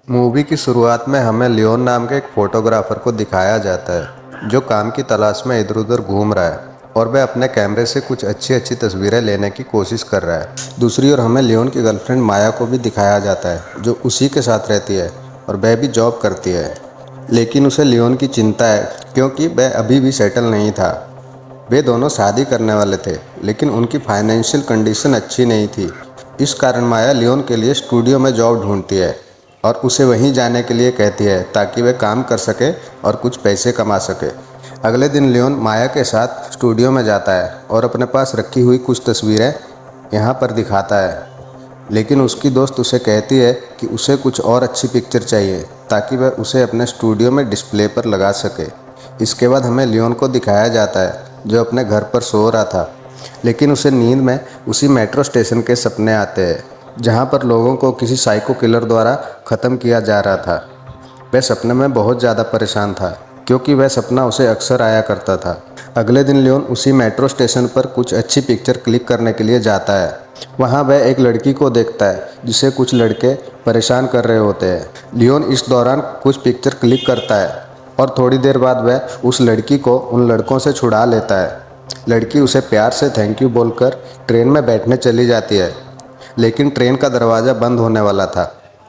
Movie की शुरुआत में हमें लियोन नाम के एक फोटोग्राफर को दिखाया जाता है जो काम की तलाश में इधर उधर घूम रहा है और वह अपने कैमरे से कुछ अच्छी अच्छी तस्वीरें लेने की कोशिश कर रहा है। दूसरी ओर हमें लियोन की गर्लफ्रेंड माया को भी दिखाया जाता है जो उसी के साथ रहती है और वह भी जॉब करती है, लेकिन उसे लियोन की चिंता है क्योंकि वह अभी भी सेटल नहीं था। वे दोनों शादी करने वाले थे लेकिन उनकी फाइनेंशियल कंडीशन अच्छी नहीं थी। इस कारण माया लियोन के लिए स्टूडियो में जॉब ढूंढती है और उसे वहीं जाने के लिए कहती है ताकि वह काम कर सके और कुछ पैसे कमा सके। अगले दिन लियोन माया के साथ स्टूडियो में जाता है और अपने पास रखी हुई कुछ तस्वीरें यहाँ पर दिखाता है, लेकिन उसकी दोस्त उसे कहती है कि उसे कुछ और अच्छी पिक्चर चाहिए ताकि वह उसे अपने स्टूडियो में डिस्प्ले पर लगा सके। इसके बाद हमें लियोन को दिखाया जाता है जो अपने घर पर सो रहा था, लेकिन उसे नींद में उसी मेट्रो स्टेशन के सपने आते हैं जहाँ पर लोगों को किसी साइको किलर द्वारा ख़त्म किया जा रहा था। वह सपने में बहुत ज़्यादा परेशान था क्योंकि वह सपना उसे अक्सर आया करता था। अगले दिन लियोन उसी मेट्रो स्टेशन पर कुछ अच्छी पिक्चर क्लिक करने के लिए जाता है। वहाँ वह एक लड़की को देखता है जिसे कुछ लड़के परेशान कर रहे होते हैं। लियोन इस दौरान कुछ पिक्चर क्लिक करता है और थोड़ी देर बाद वह उस लड़की को उन लड़कों से छुड़ा लेता है। लड़की उसे प्यार से थैंक यू बोलकर ट्रेन में बैठने चली जाती है, लेकिन ट्रेन का दरवाज़ा बंद होने वाला था।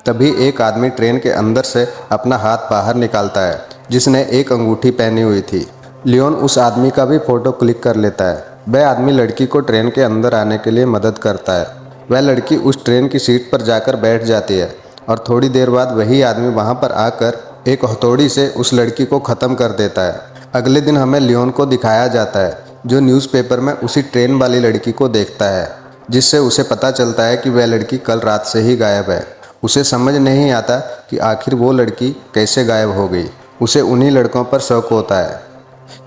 तभी एक आदमी ट्रेन के अंदर से अपना हाथ बाहर निकालता है जिसने एक अंगूठी पहनी हुई थी। लियोन उस आदमी का भी फ़ोटो क्लिक कर लेता है। वह आदमी लड़की को ट्रेन के अंदर आने के लिए मदद करता है। वह लड़की उस ट्रेन की सीट पर जाकर बैठ जाती है और थोड़ी देर बाद वही आदमी वहाँ पर आकर एक हथौड़ी से उस लड़की को ख़त्म कर देता है। अगले दिन हमें लियोन को दिखाया जाता है जो न्यूज़पेपर में उसी ट्रेन वाली लड़की को देखता है, जिससे उसे पता चलता है कि वह लड़की कल रात से ही गायब है। उसे समझ नहीं आता कि आखिर वो लड़की कैसे गायब हो गई। उसे उन्हीं लड़कों पर शक होता है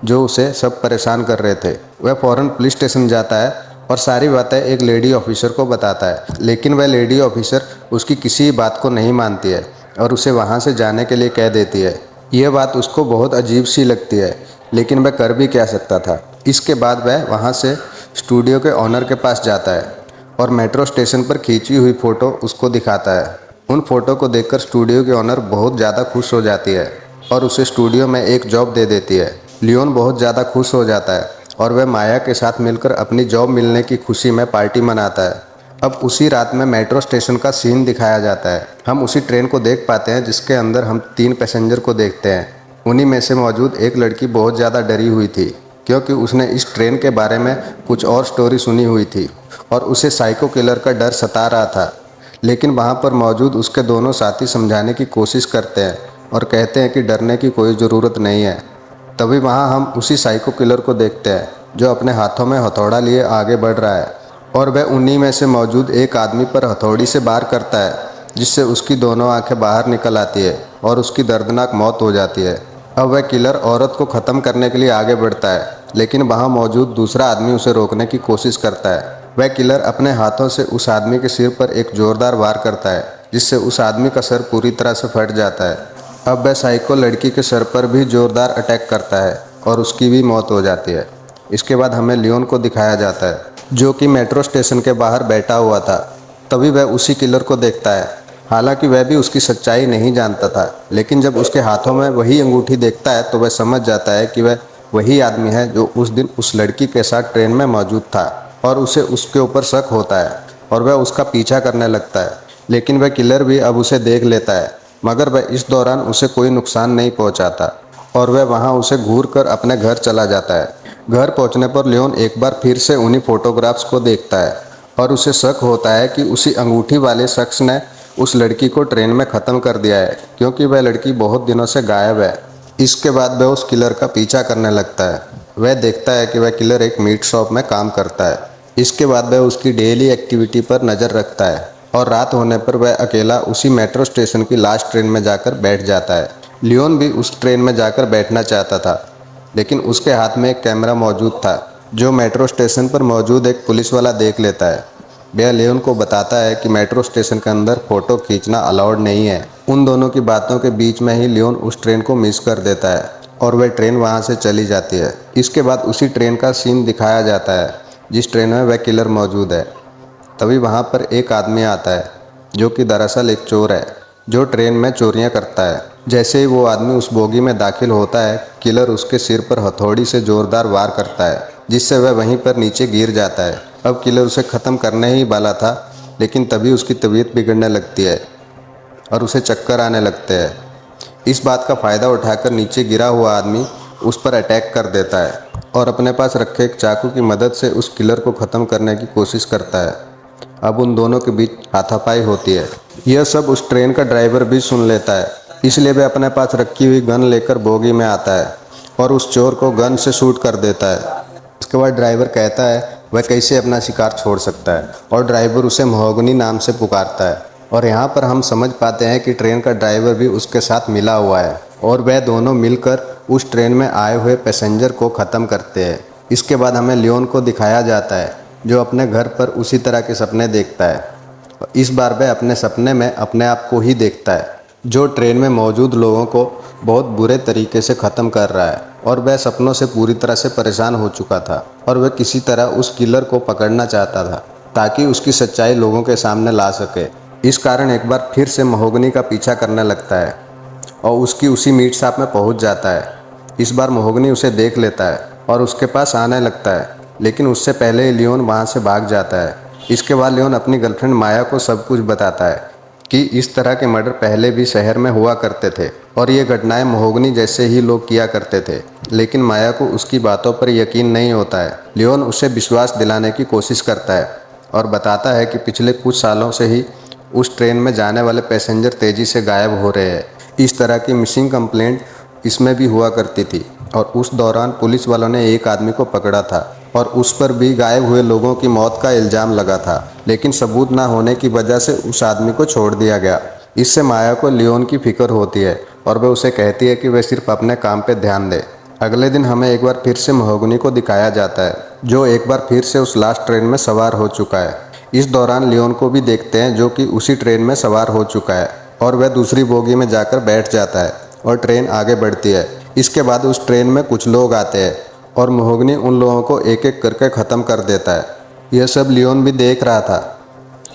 जो उसे सब परेशान कर रहे थे। वह फ़ौरन पुलिस स्टेशन जाता है और सारी बातें एक लेडी ऑफिसर को बताता है, लेकिन वह लेडी ऑफिसर उसकी किसी बात को नहीं मानती है और उसे वहाँ से जाने के लिए कह देती है। यह बात उसको बहुत अजीब सी लगती है, लेकिन वह कर भी क्या सकता था। इसके बाद वह वहाँ से स्टूडियो के ऑनर के पास जाता है और मेट्रो स्टेशन पर खींची हुई फ़ोटो उसको दिखाता है। उन फ़ोटो को देखकर स्टूडियो के ऑनर बहुत ज़्यादा खुश हो जाती है और उसे स्टूडियो में एक जॉब दे देती है। लियोन बहुत ज़्यादा खुश हो जाता है और वह माया के साथ मिलकर अपनी जॉब मिलने की खुशी में पार्टी मनाता है। अब उसी रात में मेट्रो स्टेशन का सीन दिखाया जाता है। हम उसी ट्रेन को देख पाते हैं जिसके अंदर हम 3 पैसेंजर को देखते हैं। उन्हीं में से मौजूद एक लड़की बहुत ज़्यादा डरी हुई थी क्योंकि उसने इस ट्रेन के बारे में कुछ और स्टोरी सुनी हुई थी और उसे साइको किलर का डर सता रहा था। लेकिन वहाँ पर मौजूद उसके दोनों साथी समझाने की कोशिश करते हैं और कहते हैं कि डरने की कोई ज़रूरत नहीं है। तभी वहाँ हम उसी साइको किलर को देखते हैं जो अपने हाथों में हथौड़ा लिए आगे बढ़ रहा है और वह उन्हीं में से मौजूद एक आदमी पर हथौड़ी से वार करता है, जिससे उसकी दोनों आंखें बाहर निकल आती है और उसकी दर्दनाक मौत हो जाती है। अब वह किलर औरत को ख़त्म करने के लिए आगे बढ़ता है, लेकिन वहाँ मौजूद दूसरा आदमी उसे रोकने की कोशिश करता है। वह किलर अपने हाथों से उस आदमी के सिर पर एक ज़ोरदार वार करता है, जिससे उस आदमी का सर पूरी तरह से फट जाता है। अब वह साइको लड़की के सर पर भी ज़ोरदार अटैक करता है और उसकी भी मौत हो जाती है। इसके बाद हमें लियोन को दिखाया जाता है जो कि मेट्रो स्टेशन के बाहर बैठा हुआ था। तभी वह उसी किलर को देखता है। हालांकि वह भी उसकी सच्चाई नहीं जानता था, लेकिन जब उसके हाथों में वही अंगूठी देखता है तो वह समझ जाता है कि वह वही आदमी है जो उस दिन उस लड़की के साथ ट्रेन में मौजूद था और उसे उसके ऊपर शक होता है और वह उसका पीछा करने लगता है। लेकिन वह किलर भी अब उसे देख लेता है, मगर वह इस दौरान उसे कोई नुकसान नहीं पहुंचाता और वह वहां उसे घूर कर अपने घर चला जाता है। घर पहुंचने पर लियोन एक बार फिर से उन्हीं फोटोग्राफ्स को देखता है और उसे शक होता है कि उसी अंगूठी वाले शख्स ने उस लड़की को ट्रेन में ख़त्म कर दिया है क्योंकि वह लड़की बहुत दिनों से गायब है। इसके बाद वह उस किलर का पीछा करने लगता है। वह देखता है कि वह किलर एक मीट शॉप में काम करता है। इसके बाद वह उसकी डेली एक्टिविटी पर नज़र रखता है और रात होने पर वह अकेला उसी मेट्रो स्टेशन की लास्ट ट्रेन में जाकर बैठ जाता है। लियोन भी उस ट्रेन में जाकर बैठना चाहता था, लेकिन उसके हाथ में एक कैमरा मौजूद था जो मेट्रो स्टेशन पर मौजूद एक पुलिस वाला देख लेता है। वह लियोन को बताता है कि मेट्रो स्टेशन के अंदर फ़ोटो खींचना अलाउड नहीं है। उन दोनों की बातों के बीच में ही लियोन उस ट्रेन को मिस कर देता है और वह ट्रेन वहाँ से चली जाती है। इसके बाद उसी ट्रेन का सीन दिखाया जाता है जिस ट्रेन में वह किलर मौजूद है। तभी वहाँ पर एक आदमी आता है जो कि दरअसल एक चोर है, जो ट्रेन में चोरियां करता है। जैसे ही वो आदमी उस बोगी में दाखिल होता है, किलर उसके सिर पर हथौड़ी से जोरदार वार करता है, जिससे वह वहीं पर नीचे गिर जाता है। अब किलर उसे ख़त्म करने ही वाला था, लेकिन तभी उसकी तबीयत बिगड़ने लगती है और उसे चक्कर आने लगते हैं। इस बात का फ़ायदा उठाकर नीचे गिरा हुआ आदमी उस पर अटैक कर देता है और अपने पास रखे एक चाकू की मदद से उस किलर को ख़त्म करने की कोशिश करता है। अब उन दोनों के बीच हाथापाई होती है। यह सब उस ट्रेन का ड्राइवर भी सुन लेता है, इसलिए वह अपने पास रखी हुई गन लेकर बोगी में आता है और उस चोर को गन से शूट कर देता है। इसके बाद ड्राइवर कहता है वह कैसे अपना शिकार छोड़ सकता है और ड्राइवर उसे महोगनी नाम से पुकारता है। और यहाँ पर हम समझ पाते हैं कि ट्रेन का ड्राइवर भी उसके साथ मिला हुआ है और वह दोनों मिलकर उस ट्रेन में आए हुए पैसेंजर को ख़त्म करते हैं। इसके बाद हमें लियोन को दिखाया जाता है, जो अपने घर पर उसी तरह के सपने देखता है। इस बार वह अपने सपने में अपने आप को ही देखता है, जो ट्रेन में मौजूद लोगों को बहुत बुरे तरीके से ख़त्म कर रहा है। और वह सपनों से पूरी तरह से परेशान हो चुका था और वह किसी तरह उस किलर को पकड़ना चाहता था, ताकि उसकी सच्चाई लोगों के सामने ला सके। इस कारण एक बार फिर से महोगनी का पीछा करने लगता है और उसकी उसी मीट शॉप में पहुंच जाता है। इस बार महोगनी उसे देख लेता है और उसके पास आने लगता है, लेकिन उससे पहले ही लियोन वहां से भाग जाता है। इसके बाद लियोन अपनी गर्लफ्रेंड माया को सब कुछ बताता है कि इस तरह के मर्डर पहले भी शहर में हुआ करते थे और ये घटनाएं महोगनी जैसे ही लोग किया करते थे, लेकिन माया को उसकी बातों पर यकीन नहीं होता है। लियोन उसे विश्वास दिलाने की कोशिश करता है और बताता है कि पिछले कुछ सालों से ही उस ट्रेन में जाने वाले पैसेंजर तेज़ी से गायब हो रहे हैं। इस तरह की मिसिंग कंप्लेंट इसमें भी हुआ करती थी और उस दौरान पुलिस वालों ने एक आदमी को पकड़ा था और उस पर भी गायब हुए लोगों की मौत का इल्ज़ाम लगा था, लेकिन सबूत ना होने की वजह से उस आदमी को छोड़ दिया गया। इससे माया को लियोन की फिक्र होती है और वह उसे कहती है कि वह सिर्फ अपने काम पर ध्यान दे। अगले दिन हमें एक बार फिर से महोगनी को दिखाया जाता है, जो एक बार फिर से उस लास्ट ट्रेन में सवार हो चुका है। इस दौरान लियोन को भी देखते हैं, जो कि उसी ट्रेन में सवार हो चुका है और वह दूसरी बोगी में जाकर बैठ जाता है और ट्रेन आगे बढ़ती है। इसके बाद उस ट्रेन में कुछ लोग आते हैं और महोगनी उन लोगों को एक एक करके ख़त्म कर देता है। यह सब लियोन भी देख रहा था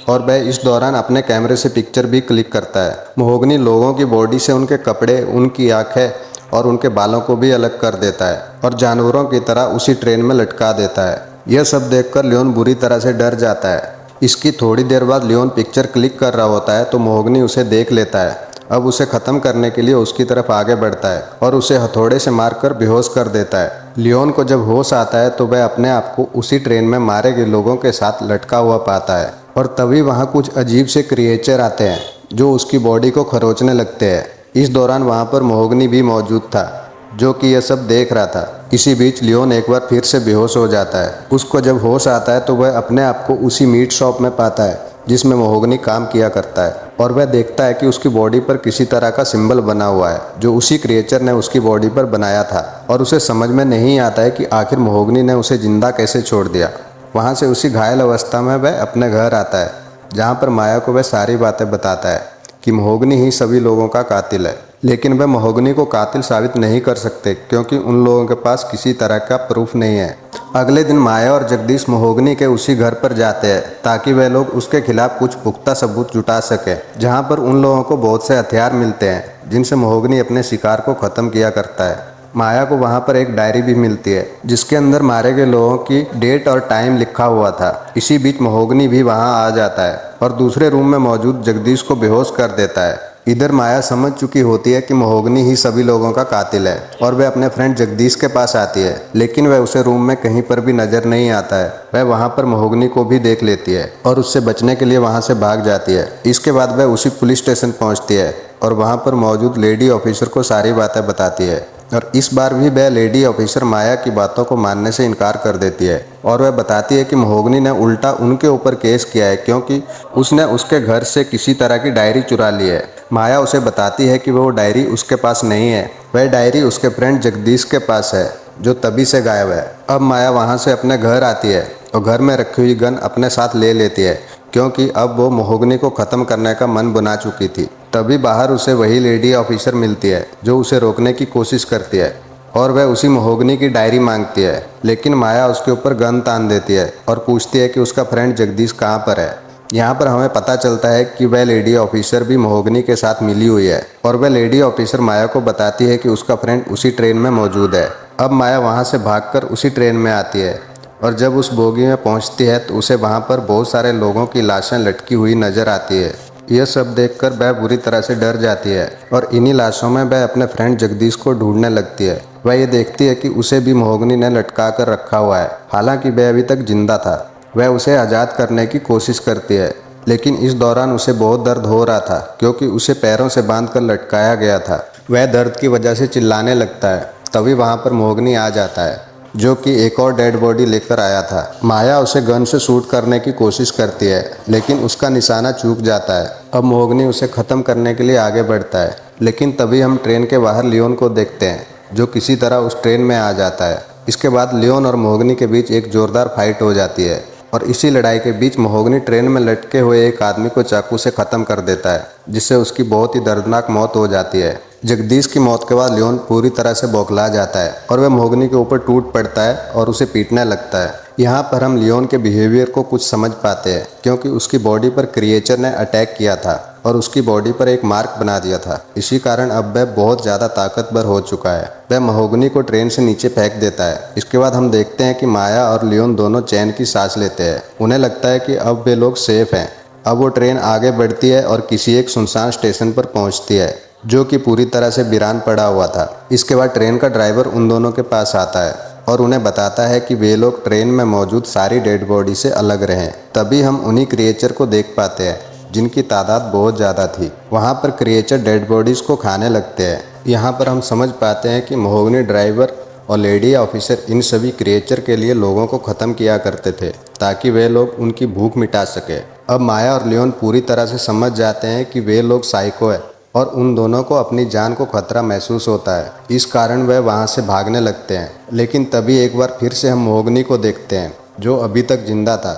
और वह इस दौरान अपने कैमरे से पिक्चर भी क्लिक करता है। महोगनी लोगों की बॉडी से उनके कपड़े, उनकी आँखें और उनके बालों को भी अलग कर देता है और जानवरों की तरह उसी ट्रेन में लटका देता है। यह सब देखकर लियोन बुरी तरह से डर जाता है। इसकी थोड़ी देर बाद लियोन पिक्चर क्लिक कर रहा होता है तो महोगनी उसे देख लेता है। अब उसे ख़त्म करने के लिए उसकी तरफ आगे बढ़ता है और उसे हथौड़े से मारकर बेहोश कर देता है। लियोन को जब होश आता है तो वह अपने आप को उसी ट्रेन में मारे गए लोगों के साथ लटका हुआ पाता है और तभी वहाँ कुछ अजीब से क्रिएचर आते हैं जो उसकी बॉडी को खरोचने लगते हैं। इस दौरान वहाँ पर महोगनी भी मौजूद था, जो कि यह सब देख रहा था। इसी बीच लियोन एक बार फिर से बेहोश हो जाता है। उसको जब होश आता है तो वह अपने आप को उसी मीट शॉप में पाता है जिसमें महोगनी काम किया करता है और वह देखता है कि उसकी बॉडी पर किसी तरह का सिंबल बना हुआ है, जो उसी क्रिएचर ने उसकी बॉडी पर बनाया था। और उसे समझ में नहीं आता है कि आखिर महोगनी ने उसे जिंदा कैसे छोड़ दिया। वहाँ से उसी घायल अवस्था में वह अपने घर आता है, जहाँ पर माया को वह सारी बातें बताता है कि महोगनी ही सभी लोगों का कातिल है। लेकिन वे महोगनी को कातिल साबित नहीं कर सकते क्योंकि उन लोगों के पास किसी तरह का प्रूफ नहीं है। अगले दिन माया और जगदीश महोगनी के उसी घर पर जाते हैं ताकि वे लोग उसके खिलाफ कुछ पुख्ता सबूत जुटा सके, जहां पर उन लोगों को बहुत से हथियार मिलते हैं जिनसे महोगनी अपने शिकार को ख़त्म किया करता है। माया को वहां पर एक डायरी भी मिलती है जिसके अंदर मारे गए लोगों की डेट और टाइम लिखा हुआ था। इसी बीच महोगनी भी वहां आ जाता है और दूसरे रूम में मौजूद जगदीश को बेहोश कर देता है। इधर माया समझ चुकी होती है कि महोगनी ही सभी लोगों का कातिल है और वह अपने फ्रेंड जगदीश के पास आती है, लेकिन वह उसे रूम में कहीं पर भी नजर नहीं आता है। वह वहां पर महोगनी को भी देख लेती है और उससे बचने के लिए वहां से भाग जाती है। इसके बाद वह उसी पुलिस स्टेशन पहुंचती है और वहां पर मौजूद लेडी ऑफिसर को सारी बातें बताती है और इस बार भी वह लेडी ऑफिसर माया की बातों को मानने से इनकार कर देती है और वह बताती है कि महोगनी ने उल्टा उनके ऊपर केस किया है क्योंकि उसने उसके घर से किसी तरह की डायरी चुरा ली है। माया उसे बताती है कि वो डायरी उसके पास नहीं है, वह डायरी उसके फ्रेंड जगदीश के पास है जो तभी से गायब है। अब माया वहाँ से अपने घर आती है और घर में रखी हुई गन अपने साथ ले लेती है क्योंकि अब वो महोगनी को ख़त्म करने का मन बना चुकी थी। तभी बाहर उसे वही लेडी ऑफिसर मिलती है जो उसे रोकने की कोशिश करती है और वह उसी महोगनी की डायरी मांगती है, लेकिन माया उसके ऊपर गन तान देती है और पूछती है कि उसका फ्रेंड जगदीश कहाँ पर है। यहाँ पर हमें पता चलता है कि वह लेडी ऑफिसर भी महोगनी के साथ मिली हुई है और वह लेडी ऑफिसर माया को बताती है कि उसका फ्रेंड उसी ट्रेन में मौजूद है। अब माया वहाँ से भागकर उसी ट्रेन में आती है और जब उस बोगी में पहुँचती है तो उसे वहाँ पर बहुत सारे लोगों की लाशें लटकी हुई नजर आती है। यह सब देखकर वह बुरी तरह से डर जाती है और इन्हीं लाशों में वह अपने फ्रेंड जगदीश को ढूंढने लगती है। वह ये देखती है कि उसे भी महोगनी ने लटका कर रखा हुआ है, हालांकि वह अभी तक जिंदा था। वह उसे आज़ाद करने की कोशिश करती है, लेकिन इस दौरान उसे बहुत दर्द हो रहा था क्योंकि उसे पैरों से बांधकर लटकाया गया था। वह दर्द की वजह से चिल्लाने लगता है। तभी वहाँ पर महोगनी आ जाता है, जो कि एक और डेड बॉडी लेकर आया था। माया उसे गन से शूट करने की कोशिश करती है, लेकिन उसका निशाना चूक जाता है। अब महोगनी उसे ख़त्म करने के लिए आगे बढ़ता है, लेकिन तभी हम ट्रेन के बाहर लियोन को देखते हैं, जो किसी तरह उस ट्रेन में आ जाता है। इसके बाद लियोन और महोगनी के बीच एक जोरदार फाइट हो जाती है और इसी लड़ाई के बीच महोगनी ट्रेन में लटके हुए एक आदमी को चाकू से ख़त्म कर देता है, जिससे उसकी बहुत ही दर्दनाक मौत हो जाती है। जगदीश की मौत के बाद लियोन पूरी तरह से बौखला जाता है और वह महोगनी के ऊपर टूट पड़ता है और उसे पीटने लगता है। यहाँ पर हम लियोन के बिहेवियर को कुछ समझ पाते हैं, क्योंकि उसकी बॉडी पर क्रिएचर ने अटैक किया था और उसकी बॉडी पर एक मार्क बना दिया था। इसी कारण अब वह बहुत ज़्यादा ताकतवर हो चुका है। वह महोगनी को ट्रेन से नीचे फेंक देता है। इसके बाद हम देखते हैं कि माया और लियोन दोनों चैन की सांस लेते हैं। उन्हें लगता है कि अब वे लोग सेफ हैं। अब वो ट्रेन आगे बढ़ती है और किसी एक सुनसान स्टेशन पर पहुंचती है, जो कि पूरी तरह से वीरान पड़ा हुआ था। इसके बाद ट्रेन का ड्राइवर उन दोनों के पास आता है और उन्हें बताता है कि वे लोग ट्रेन में मौजूद सारी डेड बॉडी से अलग रहें। तभी हम उन्हीं क्रिएचर को देख पाते हैं, जिनकी तादाद बहुत ज़्यादा थी। वहाँ पर क्रिएचर डेड बॉडीज़ को खाने लगते हैं। यहाँ पर हम समझ पाते हैं कि महोगनी ड्राइवर और लेडी ऑफिसर इन सभी क्रिएचर के लिए लोगों को ख़त्म किया करते थे, ताकि वे लोग उनकी भूख मिटा सके। अब माया और लियोन पूरी तरह से समझ जाते हैं कि वे लोग साइको है और उन दोनों को अपनी जान को खतरा महसूस होता है। इस कारण वह वहाँ से भागने लगते हैं, लेकिन तभी एक बार फिर से हम महोगनी को देखते हैं, जो अभी तक जिंदा था।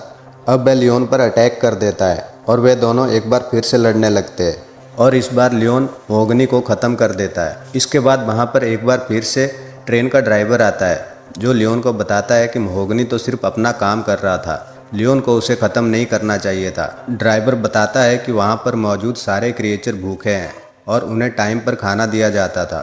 अब वह लियोन पर अटैक कर देता है और वे दोनों एक बार फिर से लड़ने लगते हैं और इस बार लियोन महोगनी को ख़त्म कर देता है। इसके बाद वहाँ पर एक बार फिर से ट्रेन का ड्राइवर आता है, जो लियोन को बताता है कि महोगनी तो सिर्फ अपना काम कर रहा था, लियोन को उसे ख़त्म नहीं करना चाहिए था। ड्राइवर बताता है कि वहाँ पर मौजूद सारे क्रिएचर भूखे हैं और उन्हें टाइम पर खाना दिया जाता था।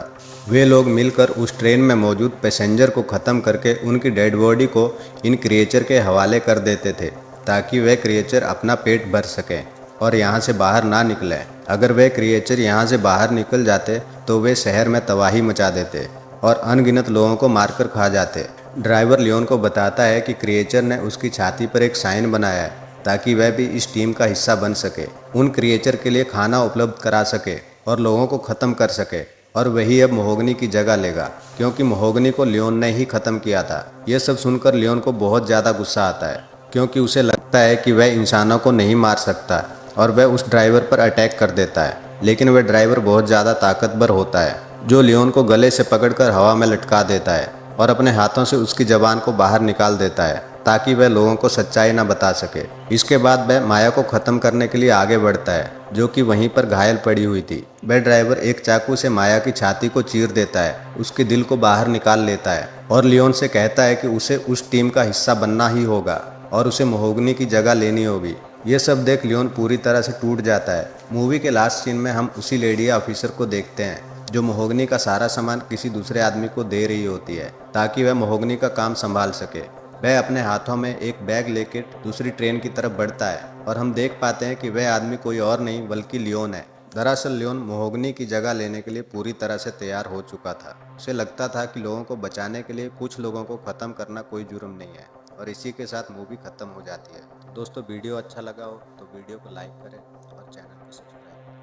वे लोग मिलकर उस ट्रेन में मौजूद पैसेंजर को ख़त्म करके उनकी डेड बॉडी को इन क्रिएचर के हवाले कर देते थे, ताकि वे क्रिएचर अपना पेट भर सकें और यहाँ से बाहर ना निकलें। अगर वे क्रिएचर यहाँ से बाहर निकल जाते तो वे शहर में तबाही मचा देते और अनगिनत लोगों को मारकर खा जाते। ड्राइवर लियोन को बताता है कि क्रिएचर ने उसकी छाती पर एक साइन बनाया है, ताकि वह भी इस टीम का हिस्सा बन सके, उन क्रिएचर के लिए खाना उपलब्ध करा सके और लोगों को ख़त्म कर सके। और वही अब महोगनी की जगह लेगा, क्योंकि महोगनी को लियोन ने ही ख़त्म किया था। यह सब सुनकर लियोन को बहुत ज़्यादा गुस्सा आता है, क्योंकि उसे लगता है कि वह इंसानों को नहीं मार सकता और वह उस ड्राइवर पर अटैक कर देता है। लेकिन वह ड्राइवर बहुत ज़्यादा ताकतवर होता है, जो लियोन को गले से पकड़कर हवा में लटका देता है और अपने हाथों से उसकी ज़बान को बाहर निकाल देता है, ताकि वह लोगों को सच्चाई न बता सके। इसके बाद वह माया को ख़त्म करने के लिए आगे बढ़ता है, जो कि वहीं पर घायल पड़ी हुई थी। वह ड्राइवर एक चाकू से माया की छाती को चीर देता है, उसके दिल को बाहर निकाल लेता है और लियोन से कहता है कि उसे उस टीम का हिस्सा बनना ही होगा और उसे महोगनी की जगह लेनी होगी। ये सब देख लियोन पूरी तरह से टूट जाता है। मूवी के लास्ट सीन में हम उसी लेडी ऑफिसर को देखते हैं, जो महोगनी का सारा सामान किसी दूसरे आदमी को दे रही होती है, ताकि वह महोगनी का काम संभाल सके। वह अपने हाथों में एक बैग लेकर दूसरी ट्रेन की तरफ बढ़ता है और हम देख पाते हैं कि वह आदमी कोई और नहीं बल्कि लियोन है। दरअसल लियोन महोगनी की जगह लेने के लिए पूरी तरह से तैयार हो चुका था। उसे लगता था कि लोगों को बचाने के लिए कुछ लोगों को ख़त्म करना कोई जुर्म नहीं है। और इसी के साथ मूवी ख़त्म हो जाती है। दोस्तों, वीडियो अच्छा लगा हो तो वीडियो को लाइक करें और चैनल को सब्सक्राइब करें।